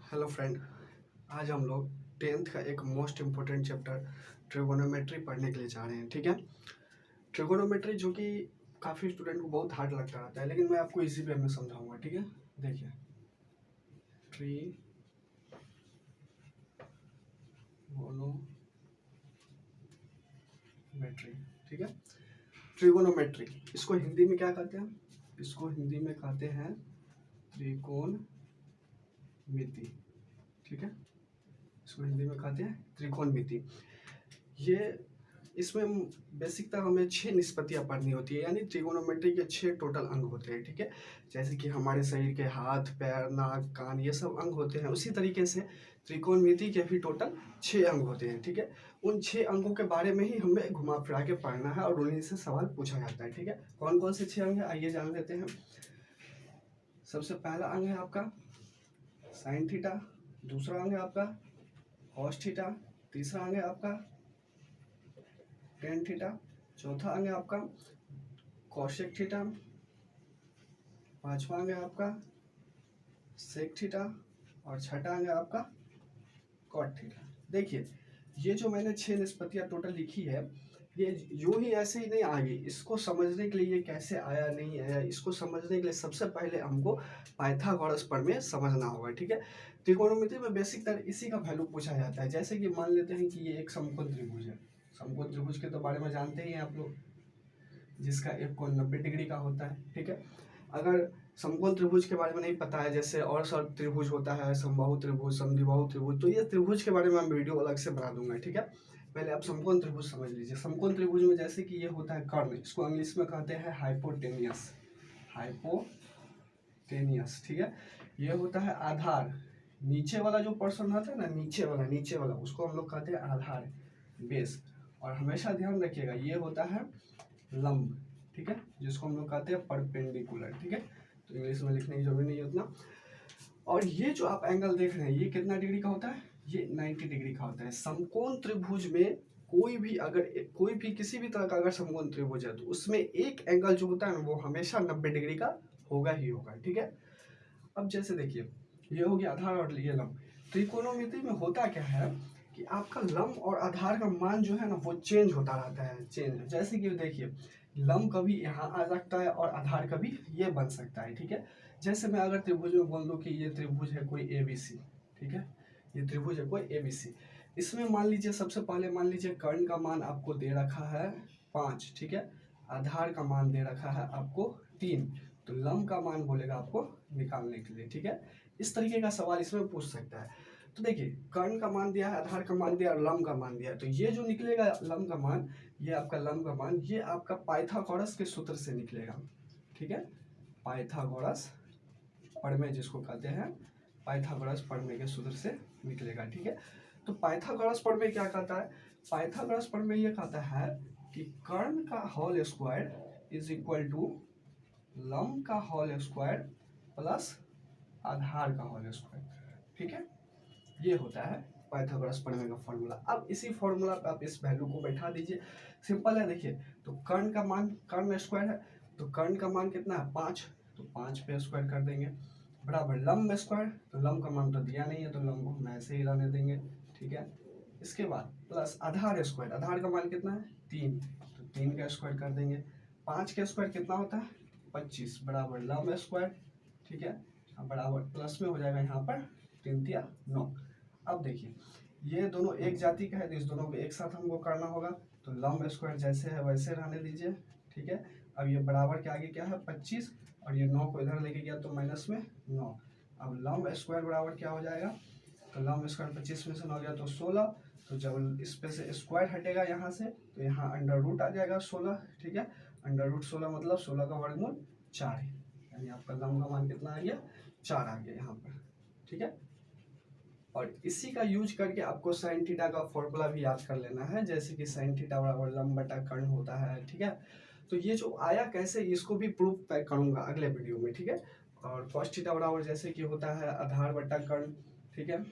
Hello friend. आज हम लोग टेंथ का एक मोस्ट इम्पोर्टेंट चैप्टर ट्रिगोनोमेट्री पढ़ने के लिए जा रहे हैं। ठीक है, ट्रिगोनोमेट्री जो कि काफ़ी स्टूडेंट को बहुत हार्ड लगता रहता है, लेकिन मैं आपको इजी वे में समझाऊंगा। ठीक है, देखिए ट्रिगोनोमेट्री। ठीक है, ट्रिगोनोमेट्री इसको हिंदी में क्या कहते हैं? इसको हिंदी में कहते हैं त्रिकोणमिति। ठीक है, इसको हिंदी में कहते हैं त्रिकोणमिति। ये इसमें बेसिकता हमें 6 निष्पत्तियां पढ़नी होती है, यानी ट्रिगोनोमेट्री के 6 टोटल अंग होते हैं। ठीक है, जैसे कि हमारे शरीर के हाथ, पैर, नाक, कान, ये सब अंग होते हैं, उसी तरीके से त्रिकोणमिति के भी टोटल 6 अंग होते हैं। ठीक है, उन 6 अंगों के बारे में ही हमें घुमा फिरा के पढ़ना है और उन्हीं से सवाल पूछा जाता है। ठीक है, कौन कौन से 6 अंग है आइए जान लेते हैं। सबसे पहला अंग है आपका साइन थीटा, दूसरा अंग है आपका कॉस थीटा, तीसरा अंग है आपका टेन थीटा, चौथा अंग है आपका कॉसेक थीटा, पांचवा अंग है आपका सेक थीटा और छठा अंग है आपका कॉट थीटा। देखिए, ये जो मैंने 6 निष्पत्तियां टोटल लिखी है, ये यूं ही ऐसे ही नहीं आ गई। इसको समझने के लिए ये कैसे आया नहीं आया, इसको समझने के लिए सबसे पहले हमको पाइथागोरस प्रमेय समझना होगा। ठीक है, त्रिकोणमिति में बेसिक तर इसी का वैल्यू पूछा जाता है। जैसे कि मान लेते हैं कि ये एक समकोण त्रिभुज है। समकोण त्रिभुज के तो बारे में जानते ही हैं आप लोग, जिसका एक कोण 90 डिग्री का होता है। ठीक है, अगर समकोण त्रिभुज के बारे में नहीं पता है, जैसे और सब त्रिभुज होता है, समबाहु त्रिभुज, समद्विबाहु त्रिभुज, तो ये त्रिभुज के बारे में मैं वीडियो अलग से बना दूंगा। ठीक है, पहले आप समकोण त्रिभुज समझ लीजिए। समकोण त्रिभुज में जैसे कि ये होता है कर्ण, इसको इंग्लिश में कहते हैं हाइपोटेनियस। हाइपोटेनियस, ठीक है। ये होता है आधार, नीचे वाला जो पर्सन होता है ना, नीचे वाला उसको हम लोग कहते हैं आधार, बेस। और हमेशा ध्यान रखिएगा ये होता है लंब, ठीक है, जिसको हम लोग कहते हैं परपेंडिकुलर। ठीक है, तो इंग्लिश में लिखने की जरूरी नहीं है उतना। और ये जो आप एंगल देख रहे हैं, ये कितना डिग्री का होता है? ये 90 डिग्री का होता है। समकोण त्रिभुज में कोई भी किसी भी तरह का अगर समकोण त्रिभुज है, तो उसमें एक एंगल जो होता है ना, वो हमेशा 90 डिग्री का होगा ही होगा। ठीक है, अब जैसे देखिए, ये हो गया आधार और ये लंब। त्रिकोणमिति में होता क्या है कि आपका लंब और आधार का मान जो है ना, वो चेंज होता रहता है। जैसे कि देखिए, लंब कभी यहाँ आ सकता है और आधार कभी ये बन सकता है। ठीक है, जैसे मैं अगर त्रिभुज में बोल दूं कि ये त्रिभुज है कोई ABC, ठीक है, ये त्रिभुज है कोई ABC। इसमें मान लीजिए, सबसे पहले मान लीजिए कर्ण का मान आपको दे रखा है 5, ठीक है, आधार का मान दे रखा है आपको 3, तो लंब का मान बोलेगा आपको निकालने के लिए। ठीक है, इस तरीके का सवाल इसमें पूछ सकता है। तो देखिए, कर्ण का मान दिया है, आधार का मान दिया और लंब का मान दिया है, तो ये जो निकलेगा लंब का मान, ये आपका लंब का मान, ये आपका पाइथागोरस के सूत्र से निकलेगा। ठीक है, पाइथागोरस प्रमेय जिसको कहते हैं, पाइथागोरस प्रमेय के सूत्र से निकलेगा। ठीक है, तो पाइथागोरस प्रमेय क्या कहता है? पाइथागोरस प्रमेय ये कहता है कि कर्ण का whole square is equal to लंब का होल स्क्वायर प्लस आधार का होल स्क्वायर। ठीक है, ये होता है पाइथागोरस प्रमेय का फॉर्मूला। अब इसी फॉर्मूला पे आप इस वैल्यू को बैठा दीजिए, सिंपल है। देखिए, तो कर्ण का मान, कर्ण स्क्वायर है, तो कर्ण का मान कितना है? 5, तो 5 पे स्क्वायर कर देंगे, बराबर लंब स्क्वायर, तो लंब का मान तो दिया नहीं है, तो लंब को हम ऐसे ही रहने देंगे। ठीक है, इसके बाद प्लस आधार स्क्वायर, आधार का मान कितना है? 3, तो 3 का स्क्वायर कर देंगे। 5 का स्क्वायर कितना होता है? 25, बराबर लंब स्क्वायर। ठीक है, बराबर प्लस में हो जाएगा यहाँ पर 3 तिया 9। अब देखिए, ये दोनों एक जाति का है, तो इस दोनों को एक साथ हमको करना होगा, तो लंब स्क्वायर जैसे है वैसे रहने दीजिए। ठीक है, अब ये बराबर के आगे क्या है? 25, और ये 9 को इधर लेके गया तो माइनस में 9। अब लंब स्क्वायर बराबर क्या हो जाएगा? तो लंब स्क्वायर 25 में से 9 गया तो 16, तो जब इस पे से स्क्वायर हटेगा यहाँ से, तो यहाँ अंडर रूट आ जाएगा 16। ठीक है, अंडर रूट 16 मतलब 16 का वर्गमूल 4 है, यानी आपका लंब का मान कितना आ गया? 4 आ गया यहाँ पर। ठीक है, और इसी का यूज करके आपको साइन थीटा का फॉर्मूला भी याद कर लेना है, जैसे कि साइन थीटा बराबर लंब बटा कर्ण होता है। ठीक है, तो ये जो आया कैसे, इसको भी प्रूफ पैक करूंगा अगले वीडियो में। ठीक है, और कॉस थीटा बराबर जैसे कि होता है आधार बटा कर्ण। ठीक है,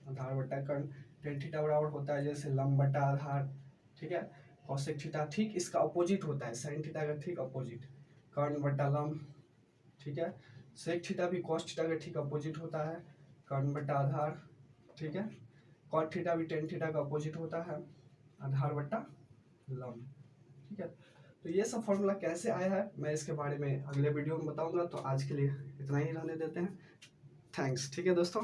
आधार बटा कर्ण। टेन थीटा बराबर होता है जैसे लंब बटा आधार। ठीक है, कॉसेक थीटा ठीक इसका अपोजिट होता है, साइन थीटा का ठीक अपोजिट, कर्ण बटा लंब। ठीक है, सेक थीटा भी कॉस थीटा का ठीक अपोजिट होता है, कर्ण बट्टा आधार, ठीक है। कॉट थीटा भी टेन थीटा का अपोजिट होता है, आधार बट्टा लंब, ठीक है। तो ये सब फॉर्मूला कैसे आया है मैं इसके बारे में अगले वीडियो में बताऊंगा। तो आज के लिए इतना ही रहने देते हैं। थैंक्स, ठीक है दोस्तों।